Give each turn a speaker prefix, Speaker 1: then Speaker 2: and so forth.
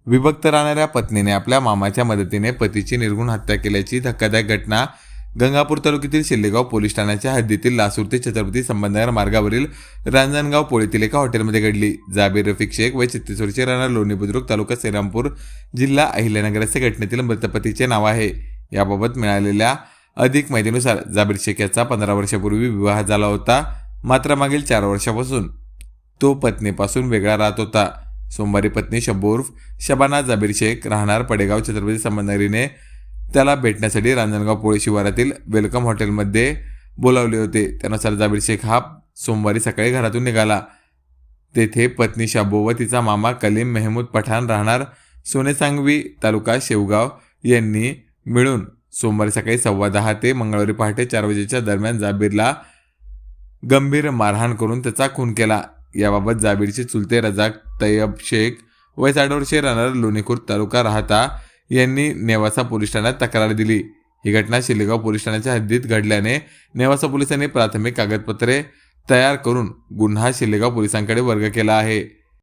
Speaker 1: विभक्त राहणाऱ्या पत्नीने आपल्या मामाच्या मदतीने पतीची निर्घृण हत्या केल्याची धक्कादायक घटना गंगापूर तालुक्यातील शिल्लेगाव पोलीस ठाण्याच्या हद्दीतील लासूर ते छत्रपती संभाजीनगर मार्गावरील रांजणगाव पोळीतील एका हॉटेलमध्ये घडली। जाबीर रफिक शेख वय 36 वर्षे, राहणार लोणी बुद्रुक, तालुका श्रीरामपूर, जिल्हा अहिल्यानगर असे घटनेतील मृत पतीचे नाव आहे। याबाबत मिळालेल्या अधिक माहितीनुसार जाबीर शेख याचा 15 वर्षापूर्वी विवाह झाला होता, मात्र मागील 4 वर्षापासून तो पत्नीपासून वेगळा राहत होता। सोमवारी पत्नी शब्बो उर्फ शबाना जाबीर शेख राहणार पडेगाव छत्रपती संभाजीनगरने त्याला भेटण्यासाठी रांजणगाव पोळी शिवारातील वेलकम हॉटेलमध्ये बोलावले होते। त्यानुसार जाबीर शेख हा सोमवारी सकाळी घरातून निघाला। तेथे पत्नी शब्बो व तिचा मामा कलीम मेहमूद पठाण राहणार सोनेसांगवी, तालुका शेवगाव यांनी मिळून सोमवारी सकाळी 10:15 ते मंगळवारी पहाटे 4 वाजेच्या दरम्यान जाबीरला गंभीर मारहाण करून त्याचा खून केला। याबाबत जाबीरचे चुलते रजाक तय्यब शेख वय 60 वर्षे, राहणार लोणीखुर्द, तालुका राहता यांनी नेवासा पोलीस ठाण्यात तक्रार दिली। ही घटना शिल्लेगाव पोलीस ठाण्याच्या हद्दीत घडल्याने नेवासा पोलिसांनी प्राथमिक कागदपत्रे तयार करून गुन्हा शिल्लेगाव पोलिसांकडे वर्ग केला आहे।